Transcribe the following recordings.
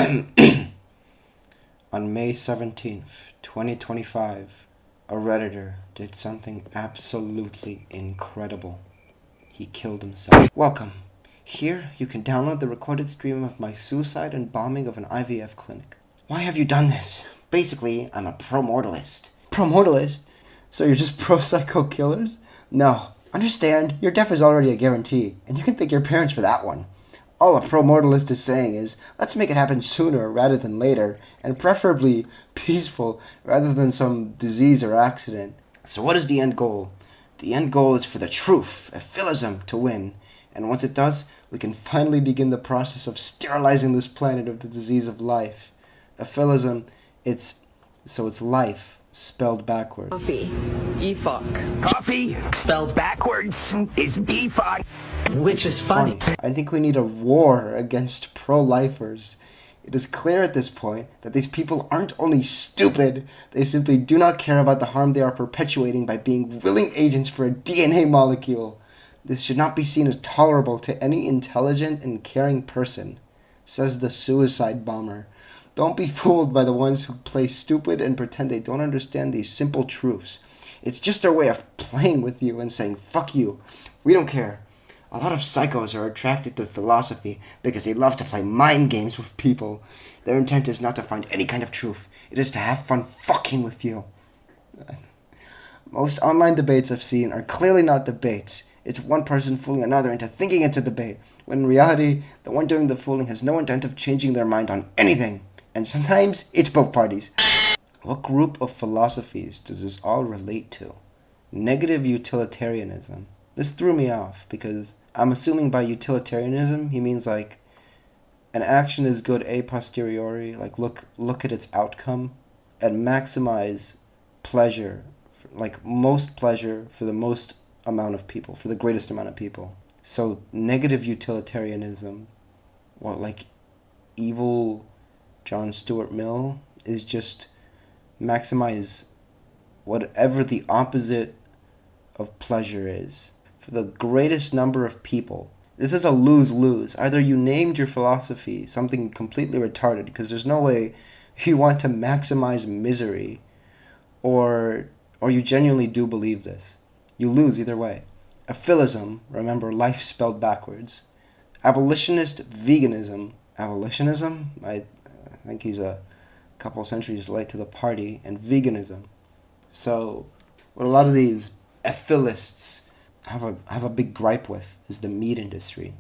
On May 17th, 2025, a Redditor did something absolutely incredible. He killed himself. Welcome. Here, you can download the recorded stream of my suicide and bombing of an IVF clinic. Why have you done this? Basically, I'm a promortalist. Promortalist? So you're just pro-psycho killers? No. Understand, your death is already a guarantee, and you can thank your parents for that one. All a promortalist is saying is, let's make it happen sooner rather than later, and preferably peaceful rather than some disease or accident. So what is the end goal? The end goal is for the truth, ephilism, to win. And once it does, we can finally begin the process of sterilizing this planet of the disease of life. Ephilism, it's life, spelled backwards. Coffee. E-fuck. Coffee, spelled backwards, is E-fuck. Which is funny. I think we need a war against pro-lifers. It is clear at this point that these people aren't only stupid, they simply do not care about the harm they are perpetuating by being willing agents for a DNA molecule. This should not be seen as tolerable to any intelligent and caring person, says the suicide bomber. Don't be fooled by the ones who play stupid and pretend they don't understand these simple truths. It's just their way of playing with you and saying, fuck you, we don't care. A lot of psychos are attracted to philosophy because they love to play mind games with people. Their intent is not to find any kind of truth. It is to have fun fucking with you. Most online debates I've seen are clearly not debates. It's one person fooling another into thinking it's a debate, when in reality, the one doing the fooling has no intent of changing their mind on anything. And sometimes, it's both parties. What group of philosophies does this all relate to? Negative utilitarianism. This threw me off, because I'm assuming by utilitarianism, he means like, an action is good a posteriori, like look at its outcome, and maximize pleasure, like most pleasure for the most amount of people, for the greatest amount of people. So negative utilitarianism, what like evil John Stuart Mill, is just maximize whatever the opposite of pleasure is for the greatest number of people. This is a lose-lose. Either you named your philosophy something completely retarded because there's no way you want to maximize misery, or you genuinely do believe this. You lose either way. Ephilism, remember, life spelled backwards. Abolitionist veganism. Abolitionism? I think he's a couple centuries late to the party. And veganism. So, what a lot of these ephilists have a big gripe with is the meat industry.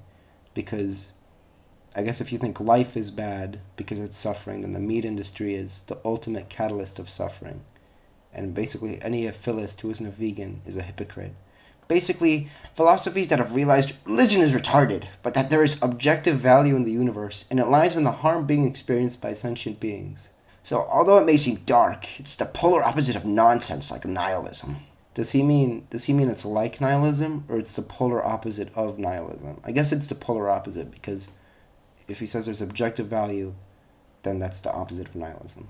Because I guess if you think life is bad because it's suffering, then the meat industry is the ultimate catalyst of suffering. And basically, any ephilist who isn't a vegan is a hypocrite. Basically, philosophies that have realized religion is retarded, but that there is objective value in the universe, and it lies in the harm being experienced by sentient beings. So, although it may seem dark, it's the polar opposite of nonsense, like nihilism. Does he mean it's like nihilism, or it's the polar opposite of nihilism? I guess it's the polar opposite, because if he says there's objective value, then that's the opposite of nihilism.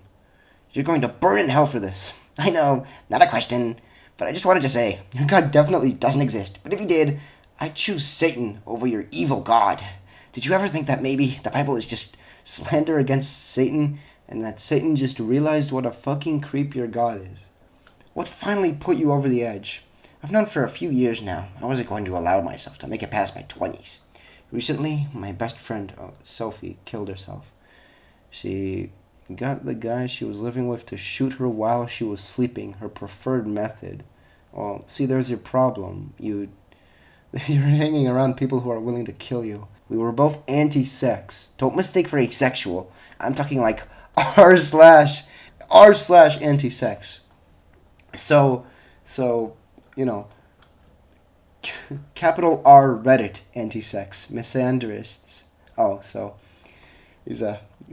You're going to burn in hell for this. I know, not a question, but I just wanted to say, your God definitely doesn't exist, but if he did, I'd choose Satan over your evil God. Did you ever think that maybe the Bible is just slander against Satan, and that Satan just realized what a fucking creep your God is? What finally put you over the edge? I've known for a few years now I wasn't going to allow myself to make it past my 20s. Recently, my best friend, Sophie, killed herself. She got the guy she was living with to shoot her while she was sleeping, her preferred method. Well, see, there's your problem. You're hanging around people who are willing to kill you. We were both anti-sex. Don't mistake for asexual. I'm talking like r/anti-sex. So, capital R Reddit anti-sex, misandrists. Oh, so he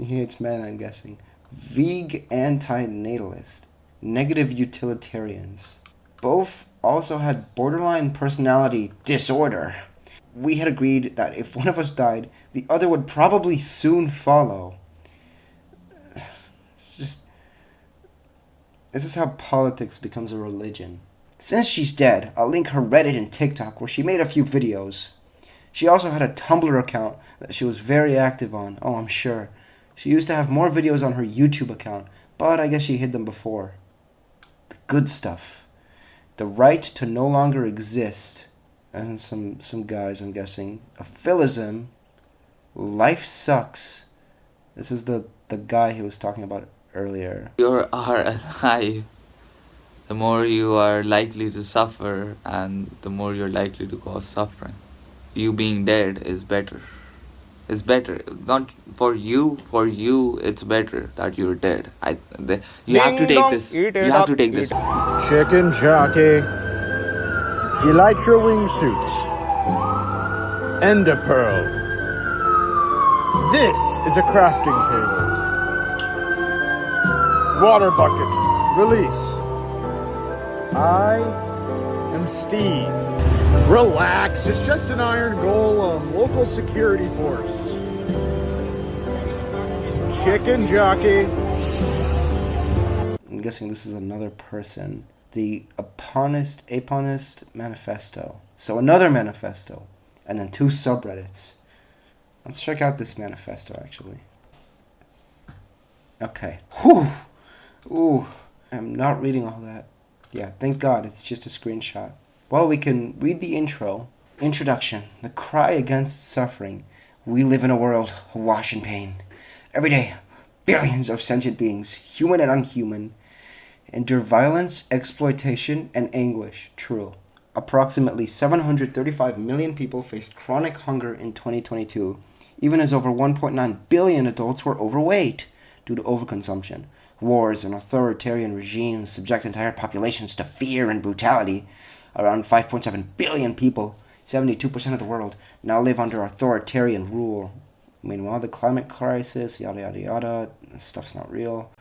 hates men, I'm guessing. Veg anti-natalist, negative utilitarians. Both also had borderline personality disorder. We had agreed that if one of us died, the other would probably soon follow. This is how politics becomes a religion. Since she's dead, I'll link her Reddit and TikTok where she made a few videos. She also had a Tumblr account that she was very active on, oh I'm sure. She used to have more videos on her YouTube account, but I guess she hid them before. The good stuff. The right to no longer exist. And some guys, I'm guessing. A philism. Life sucks. This is the guy he was talking about earlier. You are alive, the more you are likely to suffer, and the more you're likely to cause suffering. You being dead is better. It's better. Not for you. For you, it's better that you're dead. You have to take this. You have to take this. Chicken jockey. Elytra wingsuits. Ender pearl. This is a crafting table. Water bucket. Release. I am Steve. Relax, it's just an iron golem, local security force. Chicken jockey. I'm guessing this is another person. The Aponist manifesto. So another manifesto. And then 2 subreddits. Let's check out this manifesto, actually. Okay. Whew. Ooh. I'm not reading all that. Yeah, thank God, it's just a screenshot. Well, we can read the intro. Introduction. The cry against suffering. We live in a world awash in pain. Every day, billions of sentient beings, human and unhuman, endure violence, exploitation, and anguish. True. Approximately 735 million people faced chronic hunger in 2022, even as over 1.9 billion adults were overweight due to overconsumption. Wars and authoritarian regimes subject entire populations to fear and brutality. Around 5.7 billion people, 72% of the world, now live under authoritarian rule. Meanwhile, the climate crisis, yada yada yada, this stuff's not real.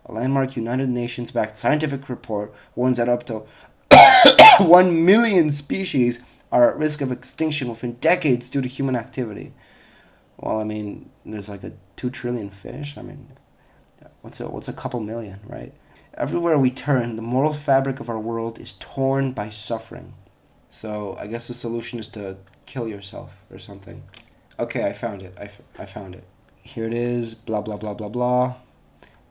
A landmark United Nations-backed scientific report warns that up to 1 million species are at risk of extinction within decades due to human activity. Well, I mean, there's like a 2 trillion fish. I mean, what's a couple million, right? Everywhere we turn, the moral fabric of our world is torn by suffering. So I guess the solution is to kill yourself or something. Okay, I found it. I found it. Here it is. Blah, blah, blah, blah, blah.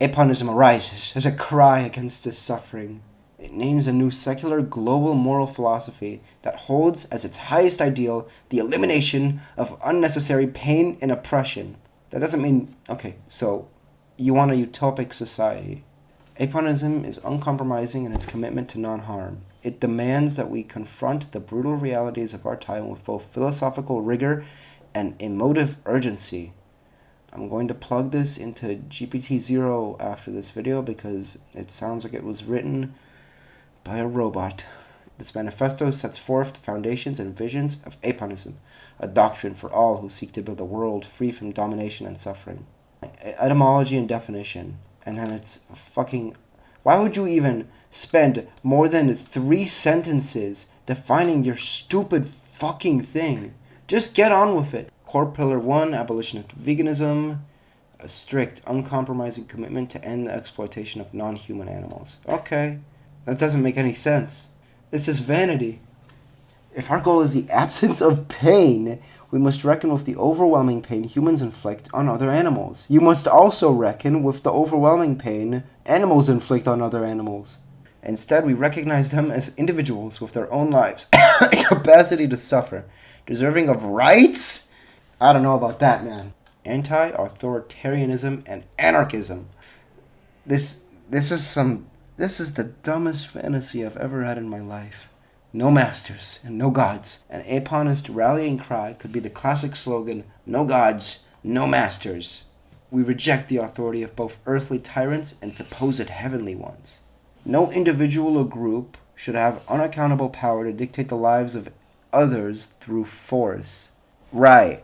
Aponism arises as a cry against this suffering. It names a new secular global moral philosophy that holds as its highest ideal the elimination of unnecessary pain and oppression. That doesn't mean... Okay, so you want a utopic society. Aponism is uncompromising in its commitment to non-harm. It demands that we confront the brutal realities of our time with both philosophical rigor and emotive urgency. I'm going to plug this into GPT-0 after this video because it sounds like it was written by a robot. This manifesto sets forth the foundations and visions of Aponism, a doctrine for all who seek to build a world free from domination and suffering. Etymology and definition. And then it's fucking... Why would you even spend more than 3 sentences defining your stupid fucking thing? Just get on with it. Core Pillar 1, abolitionist veganism. A strict, uncompromising commitment to end the exploitation of non-human animals. Okay, that doesn't make any sense. This is vanity. If our goal is the absence of pain, we must reckon with the overwhelming pain humans inflict on other animals. You must also reckon with the overwhelming pain animals inflict on other animals. Instead, we recognize them as individuals with their own lives, capacity to suffer, deserving of rights? I don't know about that, man. Anti-authoritarianism and anarchism. This is the dumbest fantasy I've ever had in my life. No masters and no gods. An Aponist rallying cry could be the classic slogan, no gods, no masters. We reject the authority of both earthly tyrants and supposed heavenly ones. No individual or group should have unaccountable power to dictate the lives of others through force. Right.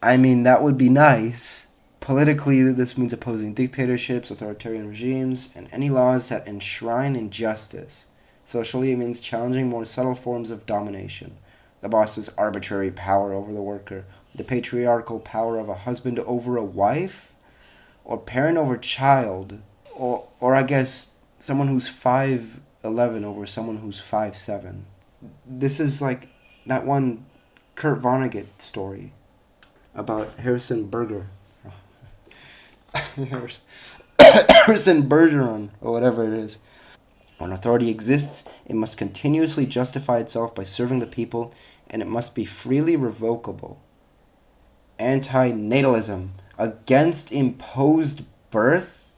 I mean, that would be nice. Politically, this means opposing dictatorships, authoritarian regimes, and any laws that enshrine injustice. Socially, it means challenging more subtle forms of domination. The boss's arbitrary power over the worker, the patriarchal power of a husband over a wife, or parent over child, or I guess someone who's 5'11" over someone who's 5'7". This is like that one Kurt Vonnegut story about Harrison Berger. Emerson Bergeron, or whatever it is. When authority exists, it must continuously justify itself by serving the people, and it must be freely revocable. Antinatalism, against imposed birth.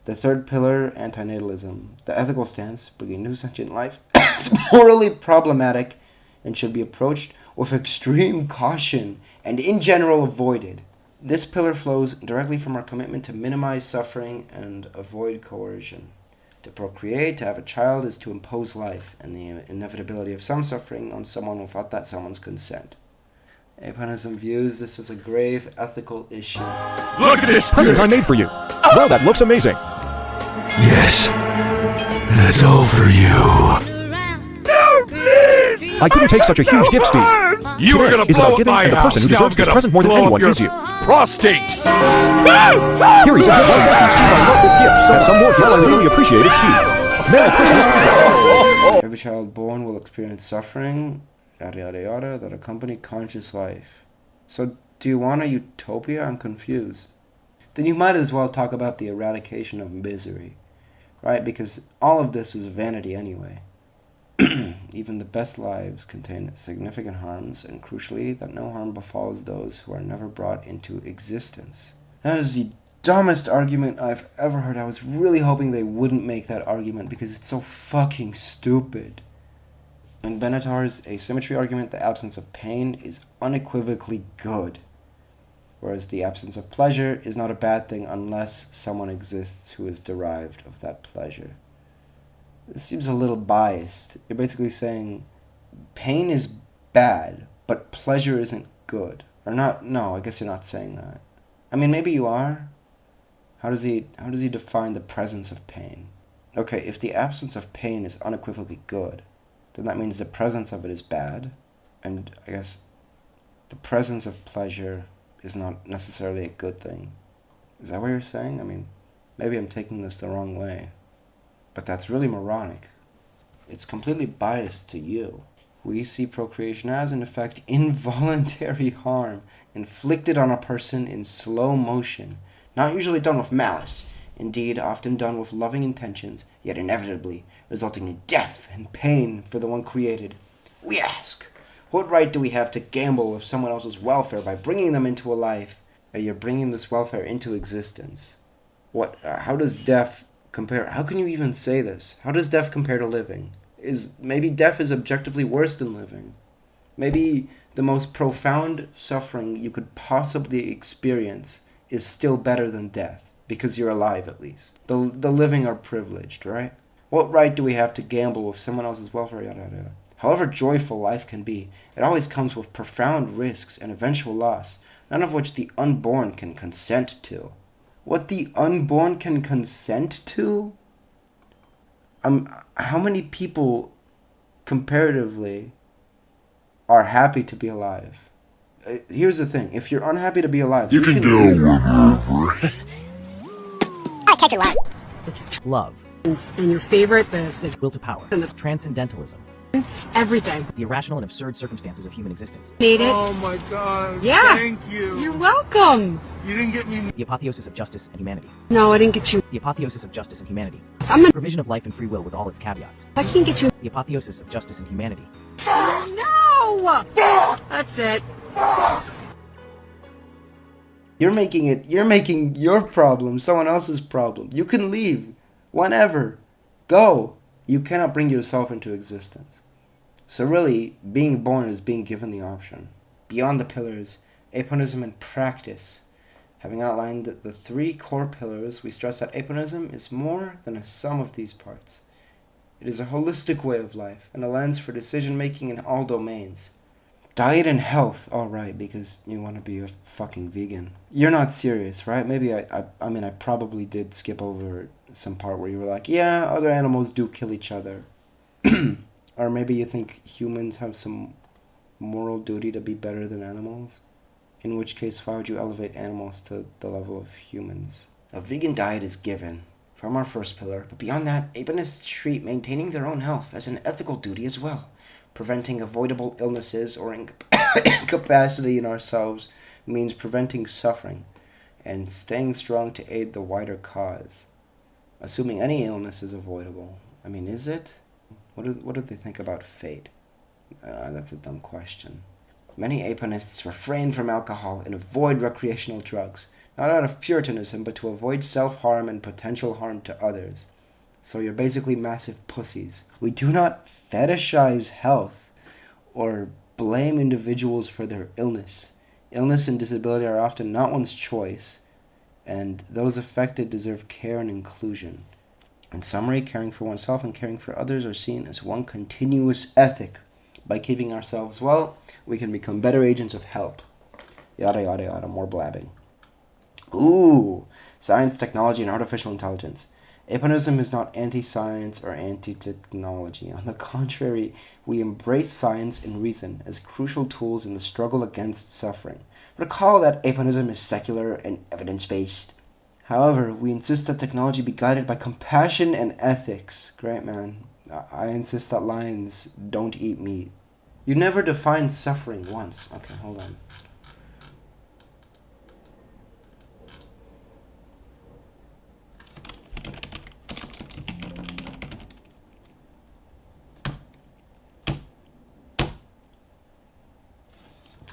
The third pillar, antinatalism. The ethical stance, bringing new sentient life, is morally problematic and should be approached with extreme caution and in general avoided. This pillar flows directly from our commitment to minimize suffering and avoid coercion. To procreate, to have a child, is to impose life and the inevitability of some suffering on someone without that someone's consent. Aponism views this as a grave ethical issue. Look at this present I made for you. Wow, that looks amazing. Yes, that's all for you. I couldn't take such a huge gift, Steve. You were gonna Is about blow up giving, my and the person who house. deserves this present more than anyone is you. Prostate. Here he's a good one. Thank you, Steve. I love this gift. Send some more gifts. I really appreciate it, Steve. Merry Christmas. Every child born will experience suffering, yada yada yada, that accompany conscious life. So, do you want a utopia? I'm confused. Then you might as well talk about the eradication of misery, right? Because all of this is vanity anyway. Even the best lives contain significant harms, and crucially, that no harm befalls those who are never brought into existence. That is the dumbest argument I've ever heard. I was really hoping they wouldn't make that argument because it's so fucking stupid. In Benatar's asymmetry argument, the absence of pain is unequivocally good, whereas the absence of pleasure is not a bad thing unless someone exists who is derived of that pleasure. This seems a little biased. You're basically saying pain is bad, but pleasure isn't good. Or not, no, I guess you're not saying that. I mean, maybe you are. How does he define the presence of pain? Okay, if the absence of pain is unequivocally good, then that means the presence of it is bad, and I guess the presence of pleasure is not necessarily a good thing. Is that what you're saying? I mean, maybe I'm taking this the wrong way. But that's really moronic. It's completely biased to you. We see procreation as, in effect, involuntary harm inflicted on a person in slow motion, not usually done with malice, indeed often done with loving intentions, yet inevitably resulting in death and pain for the one created. We ask, what right do we have to gamble with someone else's welfare by bringing them into a life? You're bringing this welfare into existence. How does death compare? How can you even say this? How does death compare to living? Maybe death is objectively worse than living. Maybe the most profound suffering you could possibly experience is still better than death, because you're alive at least. The living are privileged, right? What right do we have to gamble with someone else's welfare? Yada, yada, yada. However joyful life can be, it always comes with profound risks and eventual loss, none of which the unborn can consent to. What the unborn can consent to? How many people, comparatively, are happy to be alive? Here's the thing. If you're unhappy to be alive, you can go whenever. I catch a lot. Love. And your favorite, the Will to power. And the Transcendentalism. everything. The irrational and absurd circumstances of human existence. Made it. Oh my god. Yeah. Thank you. You're welcome. You didn't get me. The apotheosis of justice and humanity. No, I didn't get you. The apotheosis of justice and humanity. I'm not. Provision of life and free will with all its caveats. I can't get you. The apotheosis of justice and humanity. No. That's it. You're making your problem someone else's problem. You can leave whenever. Go. You cannot bring yourself into existence. So really, being born is being given the option. Beyond the pillars, aponism and practice. Having outlined the three core pillars, we stress that aponism is more than a sum of these parts. It is a holistic way of life and a lens for decision-making in all domains. Diet and health, alright, because you want to be a fucking vegan. You're not serious, right? Maybe I mean, I probably did skip over some part where you were like, yeah, other animals do kill each other. Or maybe you think humans have some moral duty to be better than animals? In which case, why would you elevate animals to the level of humans? A vegan diet is given from our first pillar, but beyond that, aponists treat maintaining their own health as an ethical duty as well. Preventing avoidable illnesses or incapacity in ourselves means preventing suffering, and staying strong to aid the wider cause. Assuming any illness is avoidable. I mean, is it? What do they think about fate? That's a dumb question. Many aponists refrain from alcohol and avoid recreational drugs, not out of puritanism, but to avoid self-harm and potential harm to others. So you're basically massive pussies. We do not fetishize health or blame individuals for their illness. Illness and disability are often not one's choice, and those affected deserve care and inclusion. In summary, caring for oneself and caring for others are seen as one continuous ethic. By keeping ourselves well, we can become better agents of help. Yada yada yada, more blabbing. Ooh, science, technology, and artificial intelligence. Aponism is not anti-science or anti-technology. On the contrary, we embrace science and reason as crucial tools in the struggle against suffering. Recall that aponism is secular and evidence-based. However, we insist that technology be guided by compassion and ethics. Great, man. I insist that lions don't eat meat. You never defined suffering once. Okay, hold on.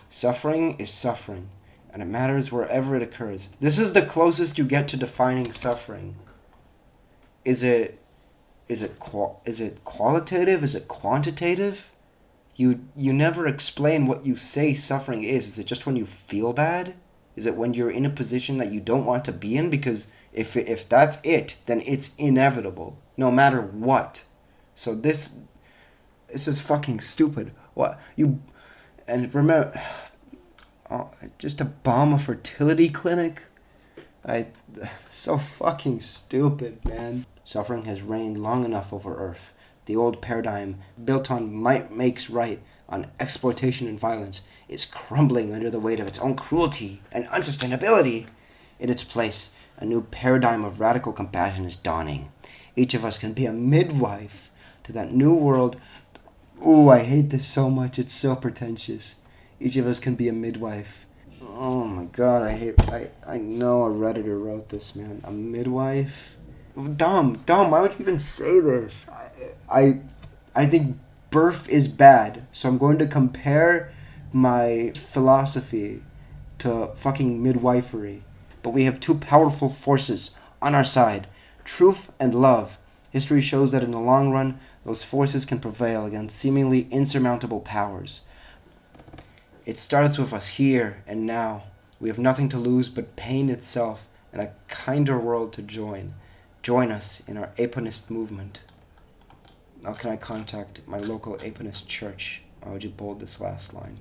Suffering is suffering, and it matters wherever it occurs. This is the closest you get to defining suffering. Is it qualitative? Is it quantitative? You never explain what you say suffering is. Is it just when you feel bad? Is it when you're in a position that you don't want to be in? Because if that's it, then it's inevitable, no matter what. So this is fucking stupid. What you and remember, just to bomb a fertility clinic. So fucking stupid, man. Suffering has reigned long enough over Earth. The old paradigm, built on might makes right, on exploitation and violence, is crumbling under the weight of its own cruelty and unsustainability. In its place, a new paradigm of radical compassion is dawning. Each of us can be a midwife to that new world. Ooh, I hate this so much. It's so pretentious. Each of us can be a midwife. Oh my god, I know a Redditor wrote this, man. A midwife? Dumb, why would you even say this? I think birth is bad, so I'm going to compare my philosophy to fucking midwifery. But we have two powerful forces on our side, truth and love. History shows that in the long run, those forces can prevail against seemingly insurmountable powers. It starts with us here and now. We have nothing to lose but pain itself and a kinder world to join. Join us in our aponist movement. How can I contact my local aponist church? Why would you bold this last line?